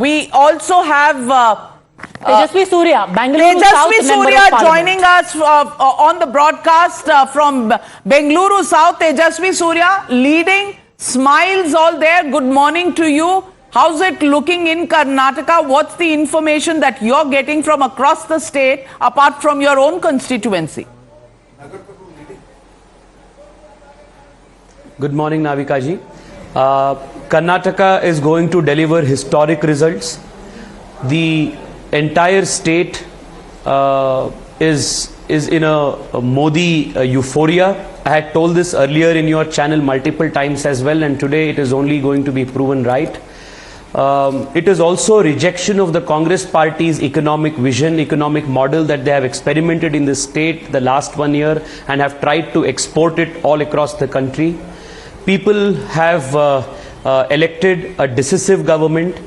We also have Tejasvi Surya, Bengaluru South Tejasvi Member Surya of Parliament. joining us on the broadcast from Bengaluru South. Tejasvi Surya leading, smiles all there. Good morning to you. How's it looking in Karnataka? What's the information that you're getting from across the state apart from your own constituency? Good morning, Navika ji. Karnataka is going to deliver historic results. The entire state is in a Modi euphoria. I had told this earlier in your channel multiple times as well, and today it is only going to be proven right. It is also a rejection of the Congress party's economic vision, economic model that they have experimented in the state the last 1 year and have tried to export it all across the country. People have elected a decisive government,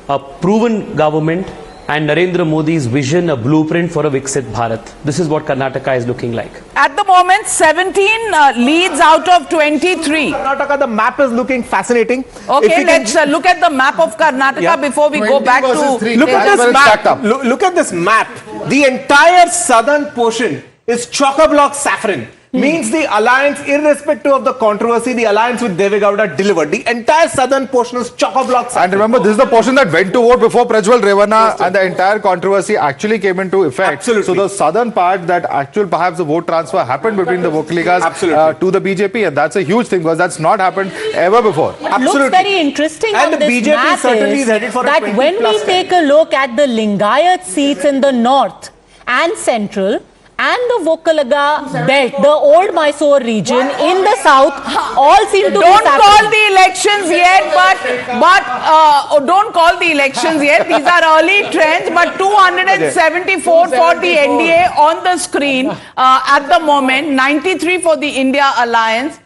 a proven government, and Narendra Modi's vision, a blueprint for a Viksit Bharat. This is what Karnataka is looking like. At the moment, 17 leads out of 23. Karnataka, the map is looking fascinating. Okay, let's look at the map of Karnataka before we go back to... Look at this map. Look at this map. The entire southern portion is chock-a-block saffron. Means the alliance, irrespective of the controversy, the alliance with Deve Gowda delivered. The entire southern portion is chock-a-block saffron. And remember, this is the portion that went to vote before Prajwal Revana and the entire controversy actually came into effect. Absolutely. So the southern part, that actual perhaps the vote transfer happened between the Vokaligas to the BJP, and that's a huge thing because that's not happened ever before. What looks very interesting And on the this BJP map certainly is is headed for a that 20 when we plus take a look at the Lingayat seats in the north and central and the Vokalaga belt, the old Mysore region in the south, all seem to be Don't saffron. call the elections yet, don't call the elections yet. These are early trends, but 274 for the NDA on the screen at the moment, 93 for the India Alliance.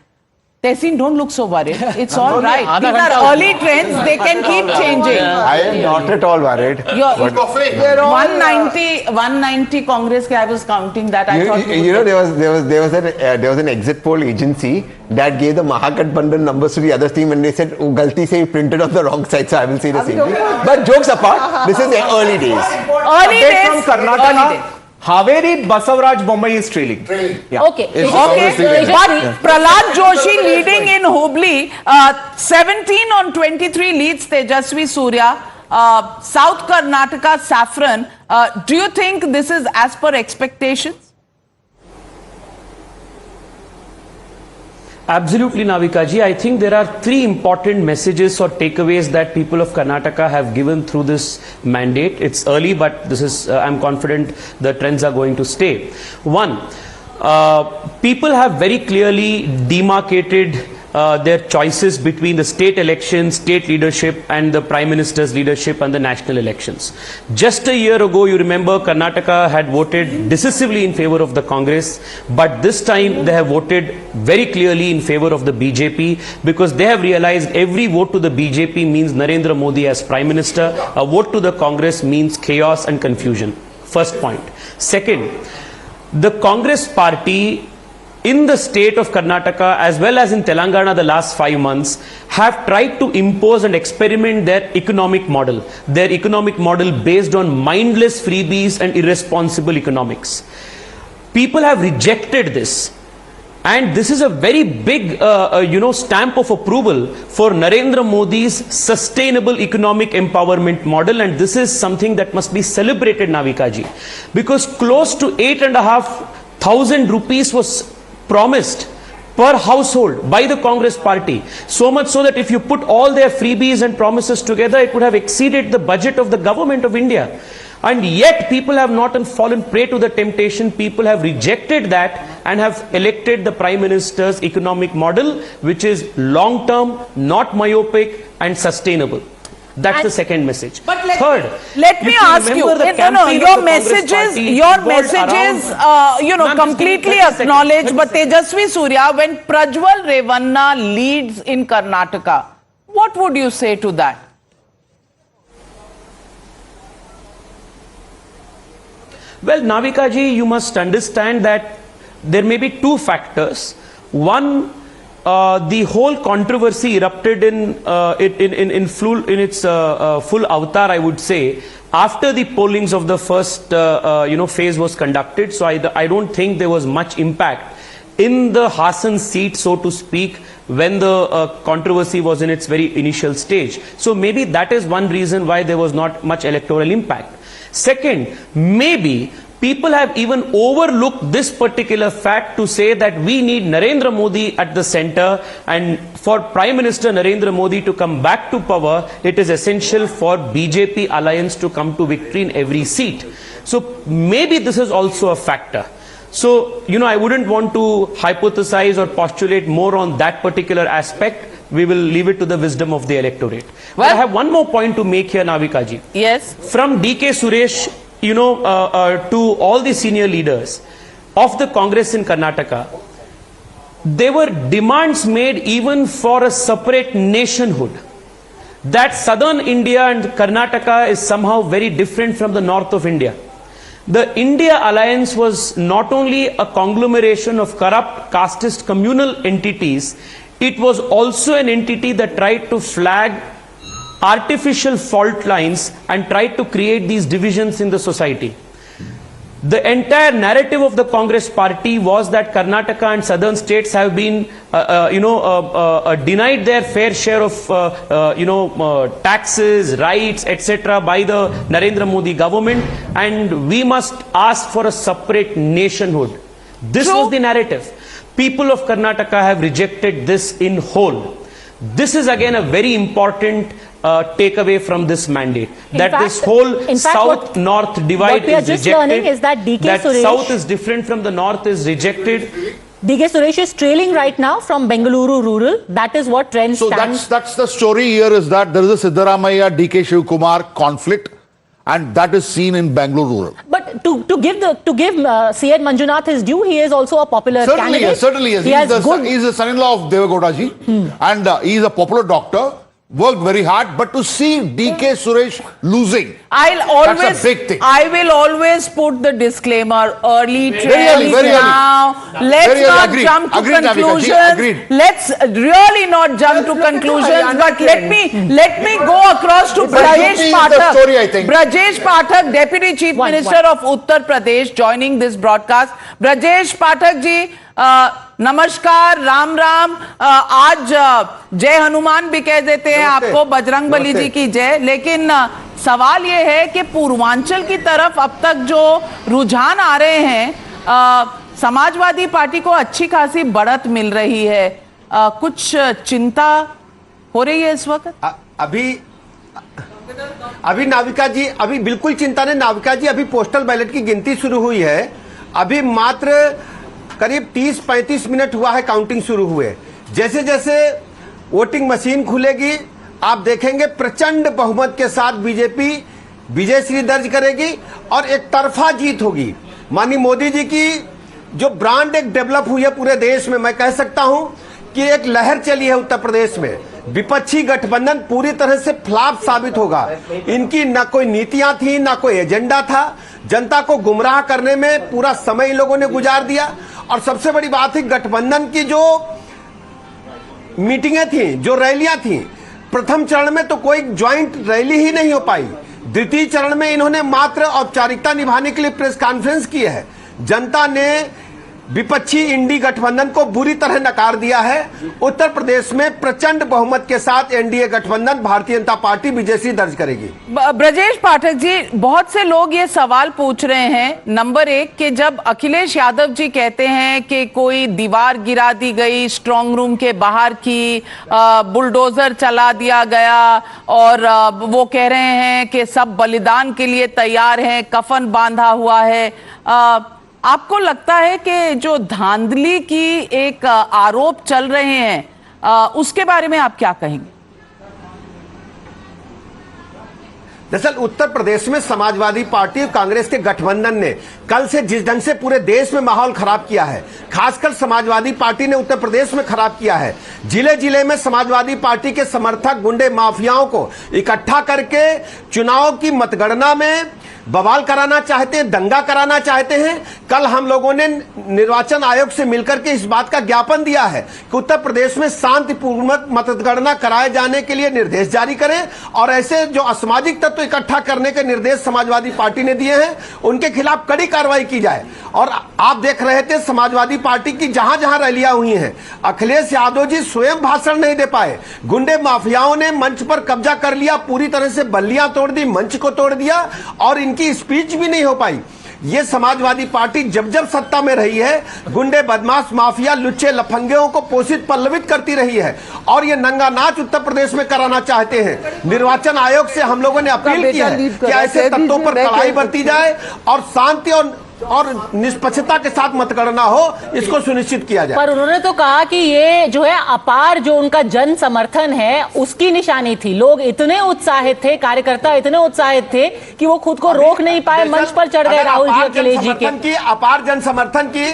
Tehseen, don't look so worried. It's all right. These are early trends. They can keep changing. I am not at all worried. 190 Congress, I was counting that. I thought there was an exit poll agency that gave the Mahagathbandhan numbers to the other team, and they said, "Oh, galti se printed on the wrong side." So I will say the same thing. But jokes apart, this is the early days. Early days From Karnataka, Haveri Basavaraj Bommai is trailing. Yeah. Okay. Okay, but Prahlad Joshi leading in Hubli, 17 on 23 leads Tejasvi Surya. South Karnataka Saffron, do you think this is as per expectations? Absolutely, Navika ji. I think there are three important messages or takeaways that people of Karnataka have given through this mandate. It's early, but this is, I'm confident the trends are going to stay. One, people have very clearly demarcated their choices between the state elections, state leadership, and the Prime Minister's leadership and the national elections. Just a year ago, you remember, Karnataka had voted decisively in favor of the Congress, but this time they have voted very clearly in favor of the BJP because they have realized every vote to the BJP means Narendra Modi as Prime Minister. A vote to the Congress means chaos and confusion. First point. Second, the Congress party in the state of Karnataka as well as in Telangana the last 5 months have tried to impose and experiment their economic model based on mindless freebies and irresponsible economics. People have rejected this, and this is a very big stamp of approval for Narendra Modi's sustainable economic empowerment model, and this is something that must be celebrated, Navika ji, because close to 8,500 rupees was promised per household by the Congress party, so much so that if you put all their freebies and promises together, it would have exceeded the budget of the government of India. And yet people have not fallen prey to the temptation. People have rejected that and have elected the Prime Minister's economic model, which is long-term, not myopic and sustainable. That's the second message. But third, let me ask you, your messages, completely acknowledged, but Tejasvi Surya, when Prajwal Revana leads in Karnataka, what would you say to that? Well, Navika ji, you must understand that there may be two factors. One the whole controversy erupted in its full avatar, I would say, after the pollings of the first phase was conducted. So I don't think there was much impact in the Hassan seat, so to speak, when the controversy was in its very initial stage. So maybe that is one reason why there was not much electoral impact. Second, maybe people have even overlooked this particular fact to say that we need Narendra Modi at the center, and for Prime Minister Narendra Modi to come back to power, it is essential for BJP alliance to come to victory in every seat. So maybe this is also a factor. So, I wouldn't want to hypothesize or postulate more on that particular aspect. We will leave it to the wisdom of the electorate. But I have one more point to make here, Navika ji. Yes. From DK Suresh, to all the senior leaders of the Congress in Karnataka, there were demands made even for a separate nationhood. That southern India and Karnataka is somehow very different from the north of India. The India alliance was not only a conglomeration of corrupt casteist communal entities, it was also an entity that tried to flag artificial fault lines and tried to create these divisions in the society. The entire narrative of the Congress party was that Karnataka and southern states have been, denied their fair share of, taxes, rights, etc. by the Narendra Modi government, and we must ask for a separate nationhood. This was the narrative. People of Karnataka have rejected this in whole. This is again a very important takeaway from this mandate, that this whole south-north divide what we are is just rejected. learning is that DK Suresh, south is different from the north is rejected. DK Suresh is trailing right now from Bengaluru rural. That is what trend So stands. that's the story here, is that there is a Siddaramaiah DK Shivkumar conflict, and that is seen in Bangalore rural. But to give C.N. Manjunath his due, he is also a popular Certainly, candidate. yes, certainly, yes. He has good. He's the son-in-law of Devagowda ji, and he is a popular doctor. Worked very hard, but to see DK Suresh losing, that's a big thing. I will always put the disclaimer, early trends very early. now. Let's Very not early. jump to Agreed, Navika ji, conclusions. agreed. Let's really not jump to conclusions. But let me go across to UP Brajesh is the Pathak. story, I think. Brajesh Pathak, Deputy Chief Minister of Uttar Pradesh, joining this broadcast. Brajesh Pathak ji, नमस्कार, राम राम। आज जय हनुमान भी कह देते हैं आपको, बजरंग बली जी की जय। लेकिन सवाल ये है कि पूर्वांचल की तरफ अब तक जो रुझान आ रहे हैं, समाजवादी पार्टी को अच्छी खासी बढ़त मिल रही है, कुछ चिंता हो रही है इस वक्त? अभी नाविका जी, अभी बिल्कुल चिंता नहीं नाविका जी। अभी पोस्टल बैलेट की गिनती शुरू हुई है। अभी मात्र करीब 30-35 मिनट हुआ है काउंटिंग शुरू हुए। जैसे जैसे वोटिंग मशीन खुलेगी, आप देखेंगे प्रचंड बहुमत के साथ बीजेपी विजयश्री दर्ज करेगी और एक तरफा जीत होगी। माननीय मोदी जी की जो ब्रांड एक डेवलप हुई है पूरे देश में, मैं कह सकता हूं कि एक लहर चली है उत्तर प्रदेश में। विपक्षी गठबंधन पूरी तरह से फ्लॉप साबित होगा। इनकी ना कोई नीतियां थी, ना कोई एजेंडा था। जनता को गुमराह करने में पूरा समय इन लोगों ने गुजार दिया। और सबसे बड़ी बात है, गठबंधन की जो मीटिंगें थी, जो रैलियां थी, प्रथम चरण में तो कोई ज्वाइंट रैली ही नहीं हो पाई। द्वितीय चरण में इन्होंने मात्र औपचारिकता निभाने के लिए प्रेस कॉन्फ्रेंस की है। जनता ने विपक्षी इंडी गठबंधन को बुरी तरह नकार दिया है। उत्तर प्रदेश में प्रचंड बहुमत के साथ एनडीए गठबंधन भारतीय जनता पार्टी विजयश्री दर्ज करेगी। ब्रजेश पाठक जी, बहुत से लोग ये सवाल पूछ रहे हैं, नंबर एक, कि जब अखिलेश यादव जी कहते हैं कि कोई दीवार गिरा दी गई स्ट्रांग रूम के बाहर की, बुलडोजर चला दिया गया, और वो कह रहे हैं कि सब बलिदान के लिए तैयार हैं, कफन बांधा हुआ है, आपको लगता है कि जो धांधली की एक आरोप चल रहे हैं, उसके बारे में आप क्या कहेंगे? दरअसल उत्तर प्रदेश में समाजवादी पार्टी और कांग्रेस के गठबंधन ने कल से जिस ढंग से पूरे देश में माहौल खराब किया है, खासकर समाजवादी पार्टी ने उत्तर प्रदेश में खराब किया है। जिले जिले में समाजवादी पार्टी के समर्थक गुंडे माफियाओं को इकट्ठा करके चुनाव की मतगणना में बवाल कराना चाहते हैं, दंगा कराना चाहते हैं। कल हम लोगों ने निर्वाचन आयोग से मिलकर के इस बात का ज्ञापन दिया है कि उत्तर प्रदेश में शांतिपूर्वक मतगणना कराए जाने के लिए निर्देश जारी करें और ऐसे जो असामाजिक तत्व इकट्ठा करने के निर्देश समाजवादी पार्टी ने दिए हैं उनके खिलाफ कड़ी कार्रवाई की जाए। और आप देख रहे थे समाजवादी पार्टी की जहां जहां रैलियां हुई हैं, अखिलेश यादव जी स्वयं भाषण नहीं दे पाए, गुंडे माफियाओं ने मंच पर कब्जा कर लिया, पूरी तरह से बल्लियां तोड़ दी, मंच को तोड़ दिया और इनकी स्पीच भी नहीं हो पाई। ये समाजवादी पार्टी जब जब सत्ता में रही है गुंडे बदमाश माफिया लुच्चे लफंगेओं को पोषित पल्लवित करती रही है और ये नंगा नाच उत्तर प्रदेश में कराना चाहते हैं। निर्वाचन आयोग से हम लोगों ने अपील की है कि ऐसे तत्वों पर कड़ाई बरती जाए और शांति और निष्पक्षता के साथ मतगणना हो, इसको सुनिश्चित किया जाए। पर उन्होंने तो कहा कि ये जो है अपार जो उनका जन समर्थन है उसकी निशानी थी। लोग इतने उत्साहित थे, कार्यकर्ता इतने उत्साहित थे कि वो खुद को रोक नहीं पाए, मंच पर चढ़ गए राहुल जी अखिलेश जी के। अपार जन समर्थन की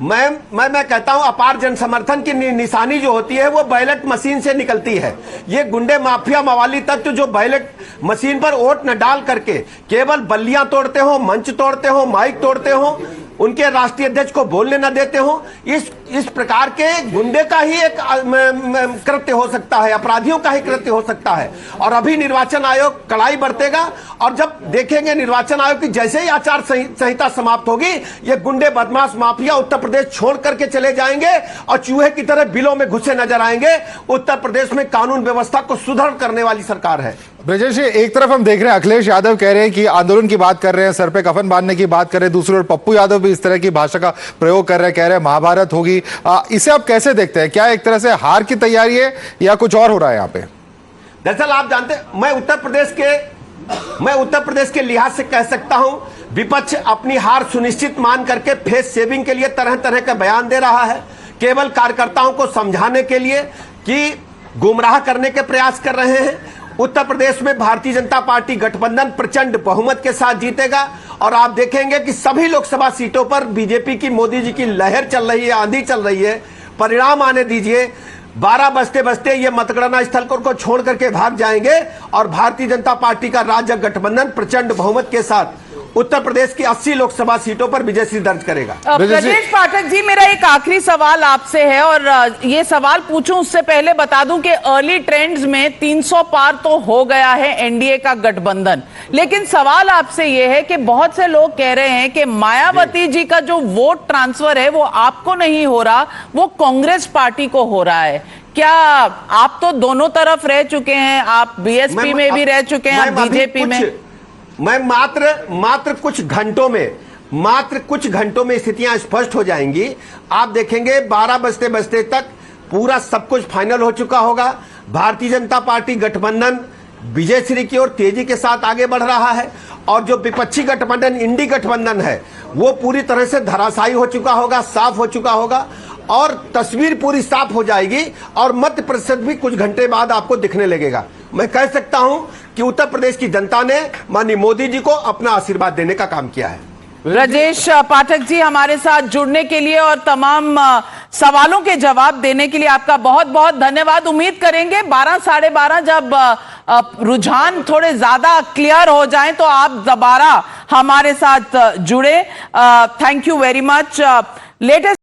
मैं कहता हूं अपार जन समर्थन की निशानी जो होती है वो बैलेट मशीन से निकलती है। ये गुंडे माफिया मवाली तत्व जो बैलेट मशीन पर वोट न डाल करके केवल बल्लियां तोड़ते हो, मंच तोड़ते हो, माइक तोड़ते हो, उनके राष्ट्रीय अध्यक्ष को बोलने न देते हो, इस प्रकार के गुंडे का ही एक कृत्य हो सकता है, अपराधियों का ही कृत्य हो सकता है। और अभी निर्वाचन आयोग कड़ाई बरतेगा और जब देखेंगे निर्वाचन आयोग की जैसे ही आचार संहिता समाप्त होगी ये गुंडे बदमाश माफिया उत्तर प्रदेश छोड़ करके चले जाएंगे और चूहे की तरह बिलों में घुसे नजर आएंगे। उत्तर प्रदेश में कानून व्यवस्था को सुदृढ़ करने वाली सरकार है। ब्रजेश जी, एक तरफ हम देख रहे हैं अखिलेश यादव कह रहे हैं कि आंदोलन की बात कर रहे हैं, सर पे कफन बांधने की बात कर रहे हैं, दूसरी ओर पप्पू यादव भी इस तरह की भाषा का प्रयोग कर रहे हैं, कह रहे हैं महाभारत होगी। इसे आप कैसे देखते हैं? क्या एक तरह से हार की तैयारी है या कुछ और हो रहा है यहाँ पे? दरअसल आप जानते हैं मैं उत्तर प्रदेश के लिहाज से कह सकता हूं विपक्ष अपनी हार सुनिश्चित मान करके फेस सेविंग के लिए तरह तरह का बयान दे रहा है, केवल कार्यकर्ताओं को समझाने के लिए कि गुमराह करने के प्रयास कर रहे हैं। उत्तर प्रदेश में भारतीय जनता पार्टी गठबंधन प्रचंड बहुमत के साथ जीतेगा और आप देखेंगे कि सभी लोकसभा सीटों पर बीजेपी की, मोदी जी की लहर चल रही है, आंधी चल रही है। परिणाम आने दीजिए, 12 बजते बजते ये मतगणना स्थल को छोड़ करके भाग जाएंगे और भारतीय जनता पार्टी का राज्य गठबंधन प्रचंड बहुमत के साथ उत्तर प्रदेश की 80 लोकसभा सीटों पर विजय सिंह दर्ज करेगा। ब्रजेश पाठक जी, मेरा एक आखिरी सवाल आपसे है और ये सवाल पूछूं उससे पहले बता दूं कि अर्ली ट्रेंड्स में 300 पार तो हो गया है एनडीए का गठबंधन, लेकिन सवाल आपसे ये है कि बहुत से लोग कह रहे हैं कि मायावती जी का जो वोट ट्रांसफर है वो आपको नहीं हो रहा, वो कांग्रेस पार्टी को हो रहा है। क्या आप तो दोनों तरफ रह चुके हैं, आप बीएसपी में भी रह चुके हैं, आप बीजेपी में। मैं मात्र कुछ घंटों में स्थितियां स्पष्ट हो जाएंगी। आप देखेंगे 12 बजते बजते तक पूरा सब कुछ फाइनल हो चुका होगा। भारतीय जनता पार्टी गठबंधन विजय श्री की ओर तेजी के साथ आगे बढ़ रहा है और जो विपक्षी गठबंधन इंडी गठबंधन है वो पूरी तरह से धराशायी हो चुका होगा, साफ हो चुका होगा और तस्वीर पूरी साफ हो जाएगी और मत प्रतिशत भी कुछ घंटे बाद आपको दिखने लगेगा। मैं कह सकता हूं कि उत्तर प्रदेश की जनता ने माननीय मोदी जी को अपना आशीर्वाद देने का काम किया है। ब्रजेश पाठक जी, हमारे साथ जुड़ने के लिए और तमाम सवालों के जवाब देने के लिए आपका बहुत बहुत धन्यवाद। उम्मीद करेंगे 12 साढ़े 12 जब रुझान थोड़े ज्यादा क्लियर हो जाएं तो आप दोबारा हमारे साथ जुड़े। Thank you very much. Latest